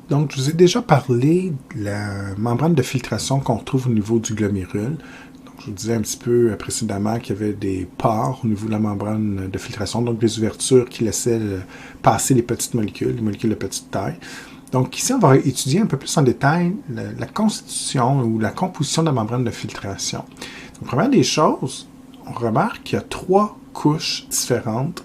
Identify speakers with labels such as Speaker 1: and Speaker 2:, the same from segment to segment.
Speaker 1: Donc, je vous ai déjà parlé de la membrane de filtration qu'on trouve au niveau du glomérule. Donc, je vous disais un petit peu précédemment qu'il y avait des pores au niveau de la membrane de filtration, donc des ouvertures qui laissaient passer les petites molécules, les molécules de petite taille. Donc, ici, on va étudier un peu plus en détail la constitution ou la composition de la membrane de filtration. Donc, première des choses, on remarque qu'il y a 3 couches différentes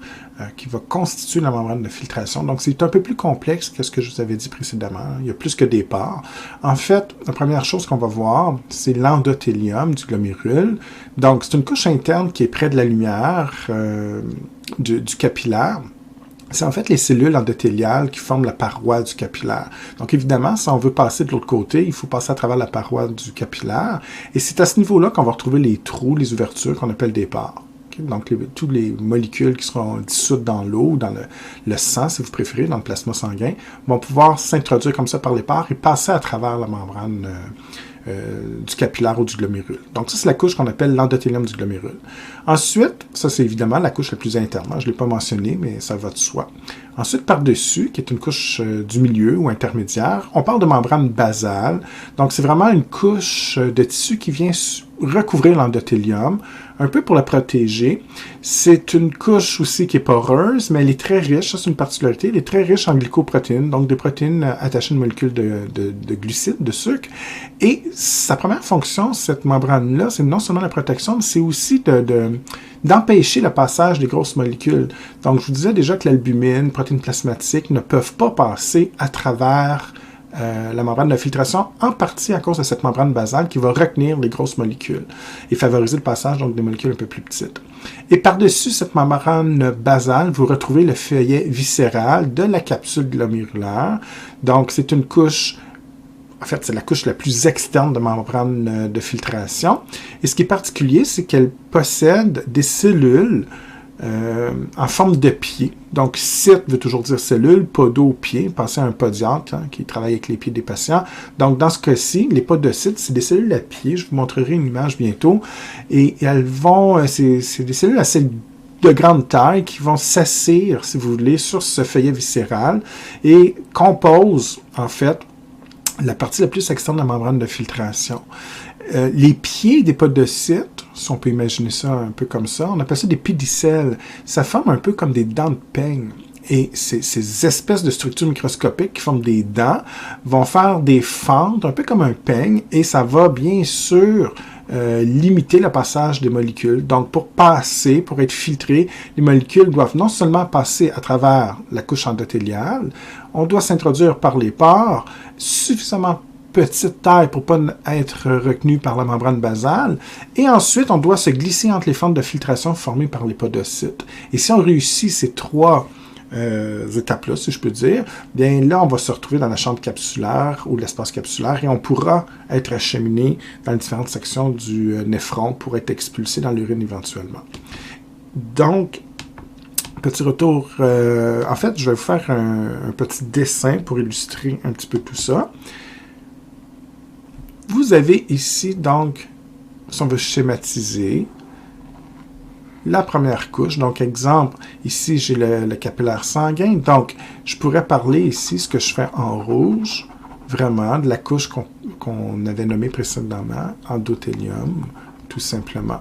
Speaker 1: qui va constituer la membrane de filtration. Donc, c'est un peu plus complexe que ce que je vous avais dit précédemment. Il y a plus que des pores. En fait, la première chose qu'on va voir, c'est l'endothélium du glomérule. Donc, c'est une couche interne qui est près de la lumière du capillaire. C'est en fait les cellules endothéliales qui forment la paroi du capillaire. Donc évidemment, si on veut passer de l'autre côté, il faut passer à travers la paroi du capillaire. Et c'est à ce niveau-là qu'on va retrouver les trous, les ouvertures qu'on appelle des pores. Okay? Donc toutes les molécules qui seront dissoutes dans l'eau ou dans le sang, si vous préférez, dans le plasma sanguin, vont pouvoir s'introduire comme ça par les pores et passer à travers la membrane du capillaire ou du glomérule. Donc ça, c'est la couche qu'on appelle l'endothélium du glomérule. Ensuite, ça c'est évidemment la couche la plus interne. Je ne l'ai pas mentionné, mais ça va de soi. Ensuite, par-dessus, qui est une couche du milieu ou intermédiaire, on parle de membrane basale. Donc c'est vraiment une couche de tissu qui vient recouvrir l'endothélium, un peu pour la protéger. C'est une couche aussi qui est poreuse, mais elle est très riche, ça c'est une particularité, elle est très riche en glycoprotéines, donc des protéines attachées à une molécule de glucides, de sucre. Et sa première fonction, cette membrane-là, c'est non seulement la protection, mais c'est aussi d'empêcher le passage des grosses molécules. Donc je vous disais déjà que l'albumine, protéines plasmatiques, ne peuvent pas passer à travers la membrane de filtration, en partie à cause de cette membrane basale qui va retenir les grosses molécules et favoriser le passage donc des molécules un peu plus petites. Et par-dessus cette membrane basale, vous retrouvez le feuillet viscéral de la capsule glomérulaire. Donc, c'est une couche, en fait, c'est la couche la plus externe de membrane de filtration. Et ce qui est particulier, c'est qu'elle possède des cellules en forme de pied. Donc, site veut toujours dire cellule, podo, pied. Pensez à un podiatre qui travaille avec les pieds des patients. Donc, dans ce cas-ci, les podocytes, c'est des cellules à pied. Je vous montrerai une image bientôt. Et elles vont, c'est des cellules assez de grande taille qui vont s'assire, si vous voulez, sur ce feuillet viscéral et composent, en fait, la partie la plus externe de la membrane de filtration. Les pieds des podocytes, si on peut imaginer ça un peu comme ça, on appelle ça des pédicelles. Ça forme un peu comme des dents de peigne. Et ces espèces de structures microscopiques qui forment des dents vont faire des fentes, un peu comme un peigne, et ça va bien sûr limiter le passage des molécules. Donc, pour passer, pour être filtré, les molécules doivent non seulement passer à travers la couche endothéliale, on doit s'introduire par les pores suffisamment petite taille pour ne pas être retenu par la membrane basale. Et ensuite, on doit se glisser entre les fentes de filtration formées par les podocytes. Et si on réussit ces 3 étapes-là, si je peux dire, bien là, on va se retrouver dans la chambre capsulaire ou l'espace capsulaire et on pourra être acheminé dans les différentes sections du néphron pour être expulsé dans l'urine éventuellement. Donc, petit retour. En fait, je vais vous faire un petit dessin pour illustrer un petit peu tout ça. Vous avez ici, donc, si on veut schématiser, la première couche. Donc, exemple, ici, j'ai le capillaire sanguin. Donc, je pourrais parler ici, ce que je fais en rouge, vraiment, de la couche qu'on avait nommée précédemment, endothélium, tout simplement.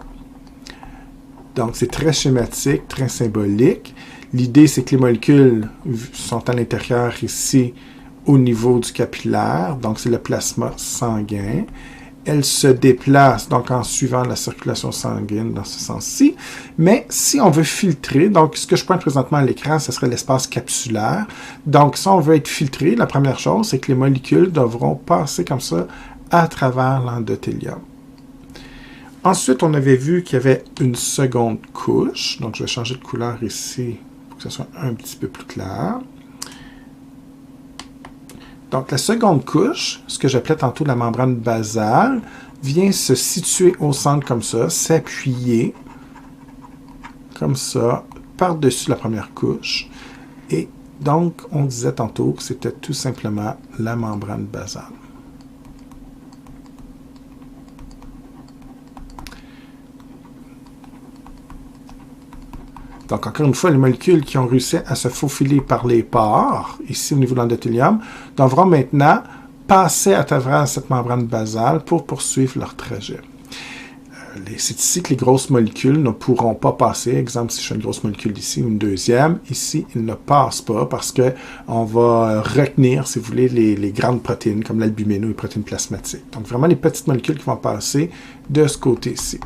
Speaker 1: Donc, c'est très schématique, très symbolique. L'idée, c'est que les molécules sont à l'intérieur ici, au niveau du capillaire, donc c'est le plasma sanguin. Elle se déplace donc en suivant la circulation sanguine dans ce sens-ci. Mais si on veut filtrer, donc ce que je pointe présentement à l'écran, ce serait l'espace capsulaire. Donc si on veut être filtré, la première chose, c'est que les molécules devront passer comme ça à travers l'endothélium. Ensuite, on avait vu qu'il y avait une seconde couche. Donc je vais changer de couleur ici pour que ce soit un petit peu plus clair. Donc, la seconde couche, ce que j'appelais tantôt la membrane basale, vient se situer au centre comme ça, s'appuyer comme ça, par-dessus la première couche. Et donc, on disait tantôt que c'était tout simplement la membrane basale. Donc, encore une fois, les molécules qui ont réussi à se faufiler par les pores, ici au niveau de l'endothélium, devront maintenant passer à travers cette membrane basale pour poursuivre leur trajet. C'est ici que les grosses molécules ne pourront pas passer. Exemple, si je fais une grosse molécule ici ou une deuxième, ici, ils ne passent pas parce qu'on va retenir, si vous voulez, les grandes protéines comme l'albumine ou les protéines plasmatiques. Donc, vraiment les petites molécules qui vont passer de ce côté-ci.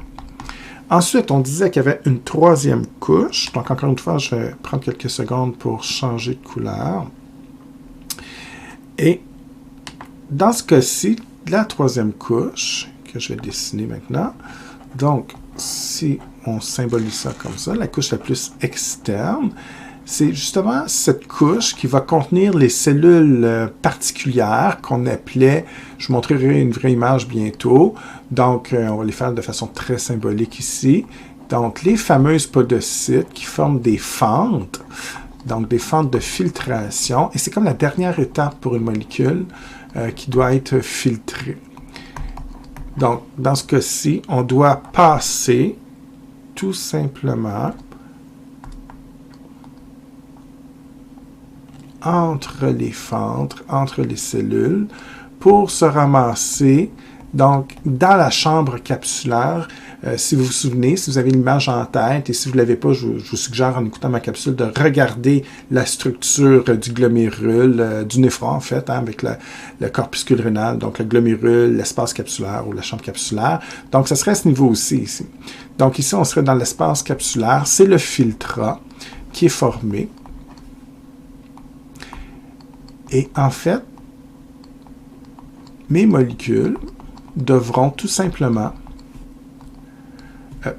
Speaker 1: Ensuite, on disait qu'il y avait une troisième couche. Donc, encore une fois, je vais prendre quelques secondes pour changer de couleur. Et dans ce cas-ci, la troisième couche, que je vais dessiner maintenant, donc, si on symbolise ça comme ça, la couche la plus externe, c'est justement cette couche qui va contenir les cellules particulières qu'on appelait, je vous montrerai une vraie image bientôt, donc on va les faire de façon très symbolique ici. Donc, les fameuses podocytes qui forment des fentes, donc des fentes de filtration, et c'est comme la dernière étape pour une molécule qui doit être filtrée. Donc, dans ce cas-ci, on doit passer tout simplement entre les fentes, entre les cellules, pour se ramasser donc dans la chambre capsulaire. Si vous vous souvenez, si vous avez l'image en tête, et si vous ne l'avez pas, je vous suggère en écoutant ma capsule de regarder la structure du glomérule, du néphron en fait, hein, avec le corpuscule rénal, donc le glomérule, l'espace capsulaire ou la chambre capsulaire. Donc, ce serait à ce niveau aussi ici. Donc, ici, on serait dans l'espace capsulaire. C'est le filtrat qui est formé. Et en fait, mes molécules devront tout simplement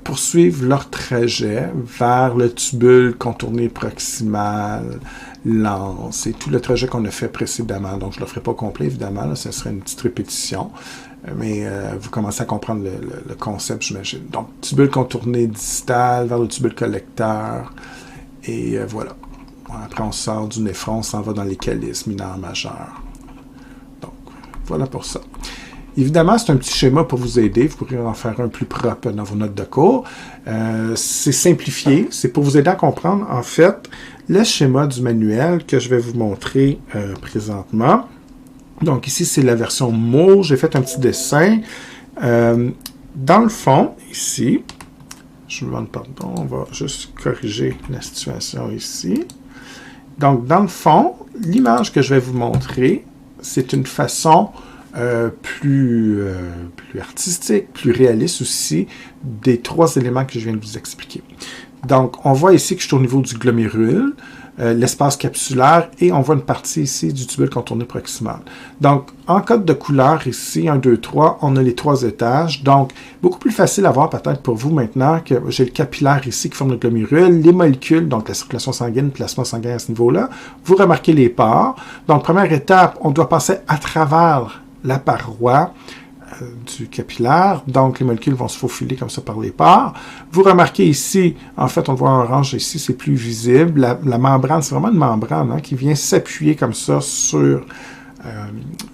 Speaker 1: poursuivre leur trajet vers le tubule contourné proximal, l'anse, et tout le trajet qu'on a fait précédemment. Donc, je ne le ferai pas complet, évidemment, là, ce serait une petite répétition, mais vous commencez à comprendre le concept, j'imagine. Donc, tubule contourné distal vers le tubule collecteur, et voilà. Après, on sort du néphron, on s'en va dans les calices mineurs majeurs. Donc, voilà pour ça. Évidemment, c'est un petit schéma pour vous aider. Vous pourrez en faire un plus propre dans vos notes de cours. C'est simplifié. C'est pour vous aider à comprendre, en fait, le schéma du manuel que je vais vous montrer présentement. Donc, ici, c'est la version mot. J'ai fait un petit dessin. Dans le fond, ici, je me demande pardon, on va juste corriger la situation ici. Donc, dans le fond, l'image que je vais vous montrer, c'est une façon plus artistique, plus réaliste aussi, des trois éléments que je viens de vous expliquer. Donc, on voit ici que je suis au niveau du glomérule, l'espace capsulaire, et on voit une partie ici du tubule contourné proximal. Donc, en code de couleur ici, 1, 2, 3, on a les trois étages. Donc, beaucoup plus facile à voir peut-être pour vous maintenant que j'ai le capillaire ici qui forme le glomérule, les molécules, donc la circulation sanguine, le plasma sanguin à ce niveau-là. Vous remarquez les pores. Donc, première étape, on doit passer à travers la paroi du capillaire, donc les molécules vont se faufiler comme ça par les pores. Vous remarquez ici, en fait, on le voit en orange ici, c'est plus visible. La membrane, c'est vraiment une membrane hein, qui vient s'appuyer comme ça sur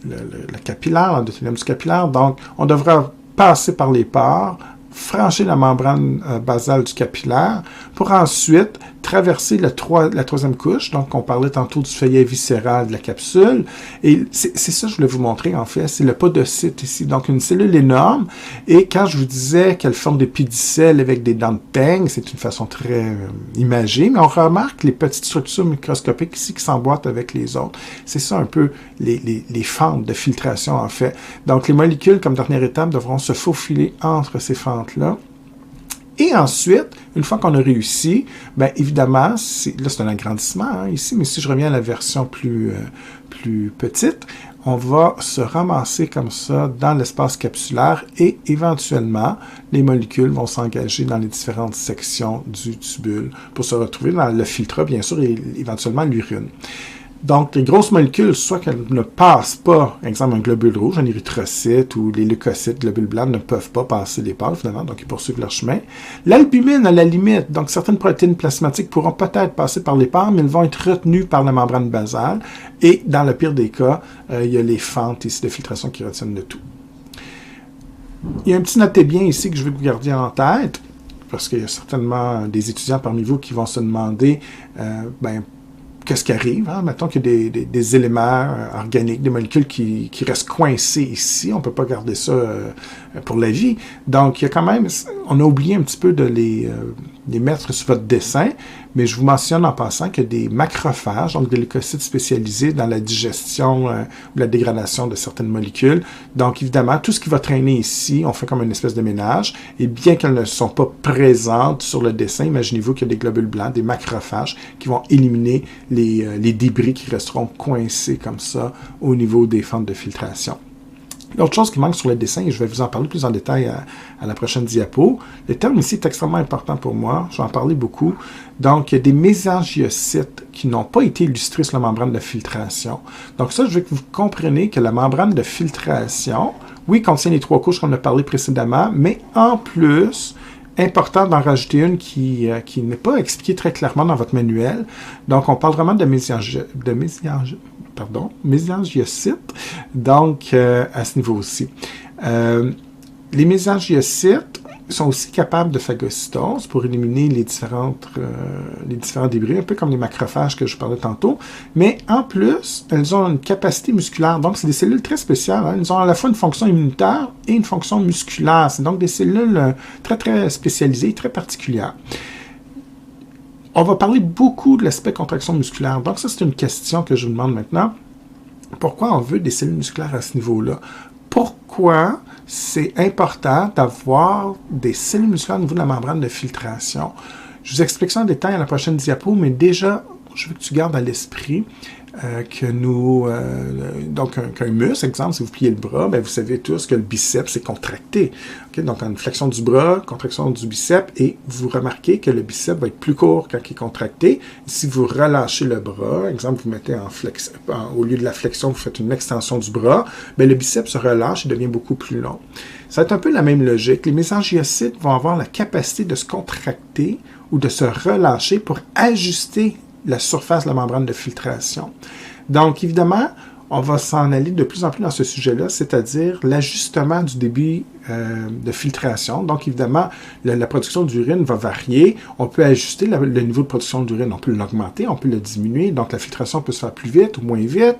Speaker 1: le capillaire, l'endothélium du capillaire. Donc, on devra passer par les pores, franchir la membrane basale du capillaire pour ensuite traverser la troisième couche. Donc, on parlait tantôt du feuillet viscéral de la capsule. Et c'est ça que je voulais vous montrer, en fait. C'est le podocyte ici. Donc, une cellule énorme. Et quand je vous disais qu'elle forme des pédicelles avec des dents de peigne, c'est une façon très imagée. Mais on remarque les petites structures microscopiques ici qui s'emboîtent avec les autres. C'est ça un peu les fentes de filtration, en fait. Donc, les molécules, comme dernière étape, devront se faufiler entre ces fentes-là. Et ensuite, une fois qu'on a réussi, bien évidemment, là c'est un agrandissement hein, ici, mais si je reviens à la version plus petite, on va se ramasser comme ça dans l'espace capsulaire et éventuellement, les molécules vont s'engager dans les différentes sections du tubule pour se retrouver dans le filtrat, bien sûr, et éventuellement l'urine. Donc, les grosses molécules, soit qu'elles ne passent pas, exemple un globule rouge, un érythrocyte ou les leucocytes, globules blancs, ne peuvent pas passer les pores, finalement, donc ils poursuivent leur chemin. L'albumine, à la limite, donc certaines protéines plasmatiques pourront peut-être passer par les pores, mais elles vont être retenues par la membrane basale. Et dans le pire des cas, il y a les fentes ici de filtration qui retiennent le tout. Il y a un petit notez bien ici que je veux que vous gardiez en tête. parce qu'il y a certainement des étudiants parmi vous qui vont se demander, qu'est-ce qui arrive? Hein? Mettons qu'il y a des éléments organiques, des molécules qui restent coincées ici. On ne peut pas garder ça pour la vie. Donc, il y a quand même, on a oublié un petit peu de les mettre sur votre dessin, mais je vous mentionne en passant qu'il y a des macrophages, donc des leucocytes spécialisés dans la digestion ou la dégradation de certaines molécules. Donc, évidemment, tout ce qui va traîner ici, on fait comme une espèce de ménage. Et bien qu'elles ne sont pas présentes sur le dessin, imaginez-vous qu'il y a des globules blancs, des macrophages qui vont éliminer les débris qui resteront coincés comme ça au niveau des fentes de filtration. L'autre chose qui manque sur le dessin, et je vais vous en parler plus en détail à la prochaine diapo, le terme ici est extrêmement important pour moi, je vais en parler beaucoup. Donc, il y a des mésangiocytes qui n'ont pas été illustrés sur la membrane de filtration. Donc ça, je veux que vous compreniez que la membrane de filtration, oui, contient les 3 couches qu'on a parlé précédemment, mais en plus, important d'en rajouter une qui n'est pas expliquée très clairement dans votre manuel. Donc, on parle vraiment de mésangiocytes, donc à ce niveau aussi. Les mésangiocytes sont aussi capables de phagocytose pour éliminer les différents débris, un peu comme les macrophages que je parlais tantôt, mais en plus, elles ont une capacité musculaire, donc c'est des cellules très spéciales, hein. Elles ont à la fois une fonction immunitaire et une fonction musculaire, c'est donc des cellules très très spécialisées, très particulières. On va parler beaucoup de l'aspect contraction musculaire. Donc ça, c'est une question que je vous demande maintenant. Pourquoi on veut des cellules musculaires à ce niveau-là? Pourquoi c'est important d'avoir des cellules musculaires au niveau de la membrane de filtration? Je vous explique ça en détail à la prochaine diapo, mais déjà, je veux que tu gardes à l'esprit que donc qu'un muscle, exemple, si vous pliez le bras, vous savez tous que le biceps est contracté. Okay? Donc, une flexion du bras, contraction du biceps, et vous remarquez que le biceps va être plus court quand il est contracté. Si vous relâchez le bras, exemple, vous mettez au lieu de la flexion, vous faites une extension du bras, le biceps se relâche et devient beaucoup plus long. Ça va être un peu la même logique. Les mésangiocytes vont avoir la capacité de se contracter ou de se relâcher pour ajuster la surface de la membrane de filtration. Donc, évidemment, on va s'en aller de plus en plus dans ce sujet-là, c'est-à-dire l'ajustement du débit de filtration. Donc, évidemment, la production d'urine va varier. On peut ajuster le niveau de production d'urine. On peut l'augmenter, on peut le diminuer. Donc, la filtration peut se faire plus vite ou moins vite.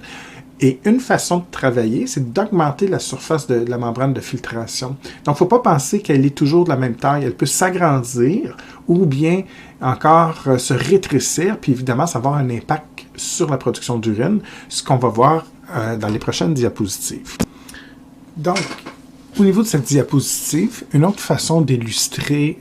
Speaker 1: Et une façon de travailler, c'est d'augmenter la surface de la membrane de filtration. Donc, il ne faut pas penser qu'elle est toujours de la même taille. Elle peut s'agrandir ou bien encore se rétrécir, puis évidemment, ça va avoir un impact sur la production d'urine, ce qu'on va voir dans les prochaines diapositives. Donc, au niveau de cette diapositive, une autre façon d'illustrer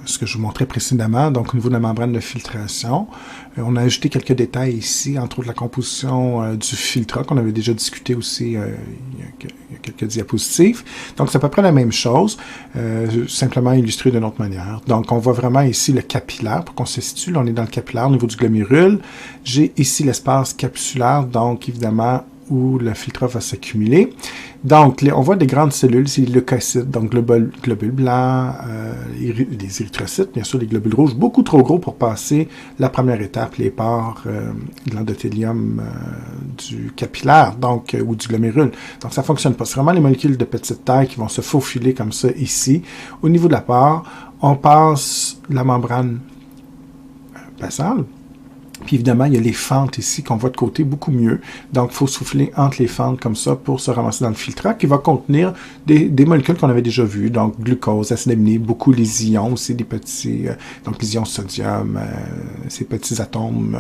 Speaker 1: ce que je vous montrais précédemment, donc au niveau de la membrane de filtration, on a ajouté quelques détails ici, entre autres la composition du filtrat qu'on avait déjà discuté aussi il y a quelques diapositives. Donc c'est à peu près la même chose, simplement illustré d'une autre manière. Donc on voit vraiment ici le capillaire, pour qu'on se situe, là on est dans le capillaire au niveau du glomérule. J'ai ici l'espace capsulaire, donc évidemment où le filtrat va s'accumuler. Donc, on voit des grandes cellules, c'est les leucocytes, donc globules blancs, les érythrocytes, bien sûr, les globules rouges, beaucoup trop gros pour passer la première étape, les pores de l'endothélium du capillaire, donc, ou du glomérule. Donc, ça ne fonctionne pas. C'est vraiment les molécules de petite taille qui vont se faufiler comme ça ici. Au niveau de la pore, on passe la membrane basale. Puis évidemment, il y a les fentes ici qu'on voit de côté beaucoup mieux. Donc, il faut souffler entre les fentes comme ça pour se ramasser dans le filtrat qui va contenir des molécules qu'on avait déjà vues. Donc, glucose, acide aminé, beaucoup les ions aussi, des petits, donc les ions sodium, ces petits atomes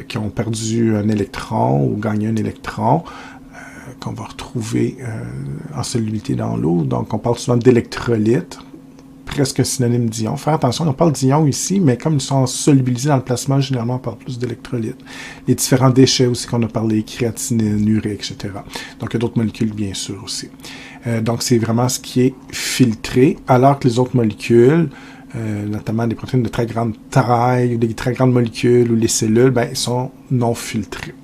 Speaker 1: qui ont perdu un électron ou gagné un électron. Qu'on va retrouver en solubilité dans l'eau. Donc, on parle souvent d'électrolytes. Presque synonyme d'ion. Faire attention, on parle d'ion ici, mais comme ils sont solubilisés dans le plasma, généralement, on parle plus d'électrolytes. Les différents déchets aussi qu'on a parlé, créatinine, urée, etc. Donc, il y a d'autres molécules, bien sûr, aussi. Donc, c'est vraiment ce qui est filtré, alors que les autres molécules, notamment des protéines de très grande taille, ou des très grandes molécules, ou les cellules, sont non filtrées.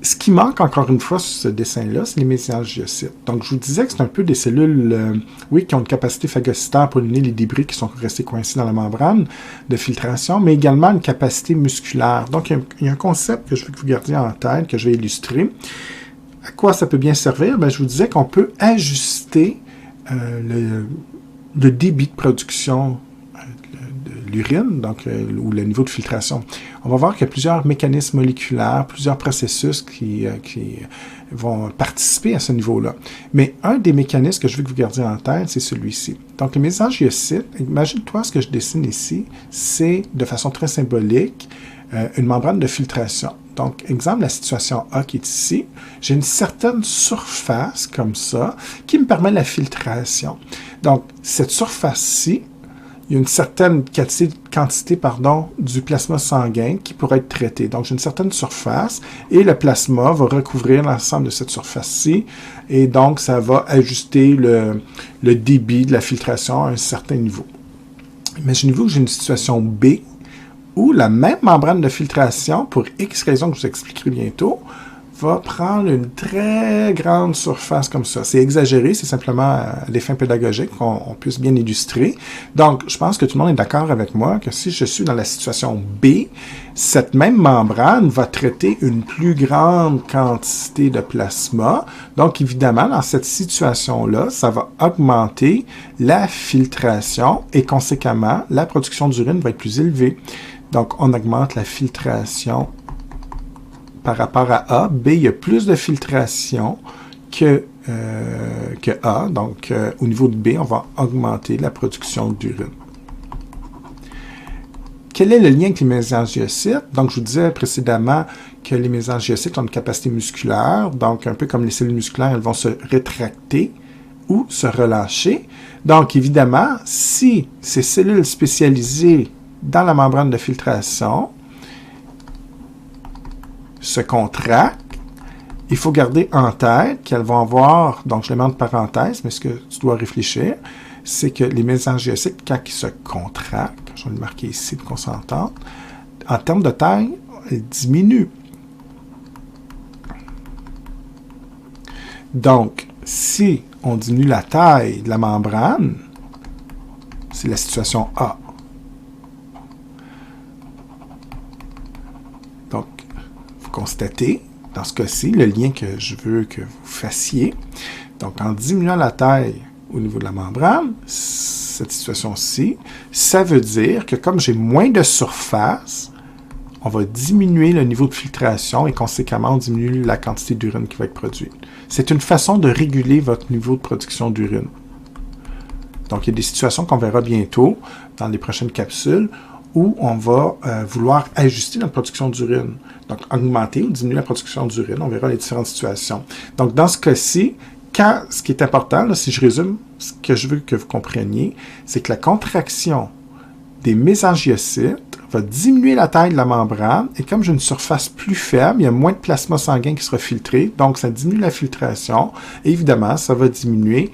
Speaker 1: Ce qui manque, encore une fois, sur ce dessin-là, c'est les mésangiocytes. Donc, je vous disais que c'est un peu des cellules, qui ont une capacité phagocytaire pour éliminer les débris qui sont restés coincés dans la membrane de filtration, mais également une capacité musculaire. Donc, il y a un concept que je veux que vous gardiez en tête, que je vais illustrer. À quoi ça peut bien servir? Je vous disais qu'on peut ajuster le débit de production de l'urine, donc, ou le niveau de filtration. On va voir qu'il y a plusieurs mécanismes moléculaires, plusieurs processus qui vont participer à ce niveau-là. Mais un des mécanismes que je veux que vous gardiez en tête, c'est celui-ci. Donc, les mésangiocytes, imagine-toi ce que je dessine ici, c'est de façon très symbolique une membrane de filtration. Donc, exemple, la situation A qui est ici, j'ai une certaine surface comme ça qui me permet la filtration. Donc, cette surface-ci, il y a une certaine quantité du plasma sanguin qui pourrait être traité. Donc, j'ai une certaine surface et le plasma va recouvrir l'ensemble de cette surface-ci et donc, ça va ajuster le débit de la filtration à un certain niveau. Imaginez-vous que j'ai une situation B où la même membrane de filtration, pour X raisons que je vous expliquerai bientôt, va prendre une très grande surface comme ça. C'est exagéré, c'est simplement à des fins pédagogiques qu'on puisse bien illustrer. Donc, je pense que tout le monde est d'accord avec moi que si je suis dans la situation B, cette même membrane va traiter une plus grande quantité de plasma. Donc, évidemment, dans cette situation-là, ça va augmenter la filtration et conséquemment, la production d'urine va être plus élevée. Donc, on augmente la filtration par rapport à A. B, il y a plus de filtration que A. Donc, au niveau de B, on va augmenter la production d'urine. Quel est le lien avec les mésangiocytes? Donc, je vous disais précédemment que les mésangiocytes ont une capacité musculaire. Donc, un peu comme les cellules musculaires, elles vont se rétracter ou se relâcher. Donc, évidemment, si ces cellules spécialisées dans la membrane de filtration se contractent, il faut garder en tête qu'elles vont avoir, donc je les mets entre parenthèses, mais ce que tu dois réfléchir, c'est que les mésangiocytes, quand ils se contractent, je vais le marquer ici de qu'on s'entende, en termes de taille, elles diminuent. Donc, si on diminue la taille de la membrane, c'est la situation A. Donc, vous constatez, dans ce cas-ci, le lien que je veux que vous fassiez. Donc, en diminuant la taille au niveau de la membrane, cette situation-ci, ça veut dire que comme j'ai moins de surface, on va diminuer le niveau de filtration et conséquemment, on diminue la quantité d'urine qui va être produite. C'est une façon de réguler votre niveau de production d'urine. Donc, il y a des situations qu'on verra bientôt dans les prochaines capsules où on va vouloir ajuster notre production d'urine. Donc, augmenter ou diminuer la production d'urine. On verra les différentes situations. Donc, dans ce cas-ci, ce qui est important, là, si je résume, ce que je veux que vous compreniez, c'est que la contraction des mésangiocytes va diminuer la taille de la membrane et comme j'ai une surface plus faible, il y a moins de plasma sanguin qui sera filtré, donc ça diminue la filtration et évidemment, ça va diminuer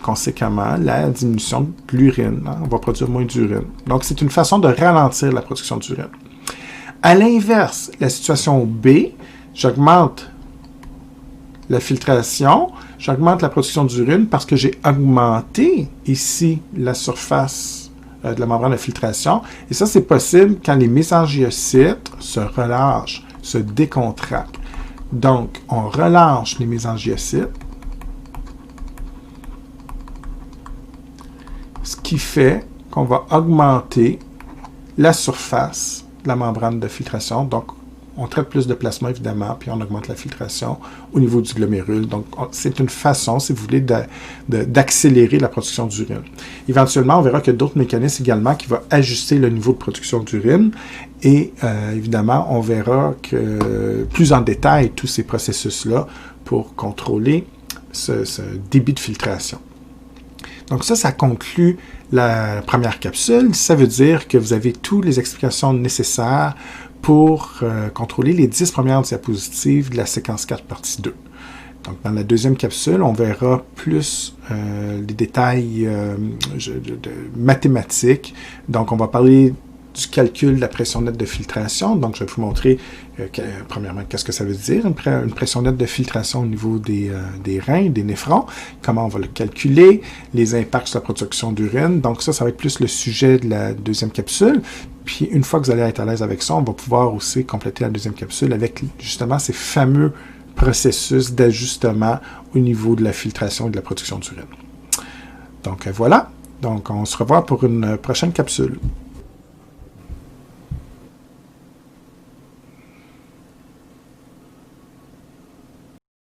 Speaker 1: conséquemment la diminution de l'urine. On va produire moins d'urine. Donc, c'est une façon de ralentir la production d'urine. À l'inverse, la situation B, j'augmente la filtration, j'augmente la production d'urine parce que j'ai augmenté ici la surface de la membrane de filtration. Et ça, c'est possible quand les mésangiocytes se relâchent, se décontractent. Donc, on relâche les mésangiocytes, ce qui fait qu'on va augmenter la surface de la membrane de filtration. Donc, on traite plus de plasma, évidemment, puis on augmente la filtration au niveau du glomérule. Donc, c'est une façon, si vous voulez, d'accélérer la production d'urine. Éventuellement, on verra qu'il y a d'autres mécanismes également qui vont ajuster le niveau de production d'urine. Et évidemment, on verra que plus en détail tous ces processus-là pour contrôler ce débit de filtration. Donc ça conclut la première capsule. Ça veut dire que vous avez toutes les explications nécessaires pour contrôler les 10 premières diapositives de la séquence 4, partie 2. Donc, dans la deuxième capsule, on verra plus les détails mathématiques. Donc, on va parler du calcul de la pression nette de filtration. Donc, je vais vous montrer, premièrement, qu'est-ce que ça veut dire, une pression nette de filtration au niveau des reins, des néphrons, comment on va le calculer, les impacts sur la production d'urine. Donc, ça va être plus le sujet de la deuxième capsule. Puis, une fois que vous allez être à l'aise avec ça, on va pouvoir aussi compléter la deuxième capsule avec, justement, ces fameux processus d'ajustement au niveau de la filtration et de la production d'urine. Donc, voilà. Donc, on se revoit pour une prochaine capsule.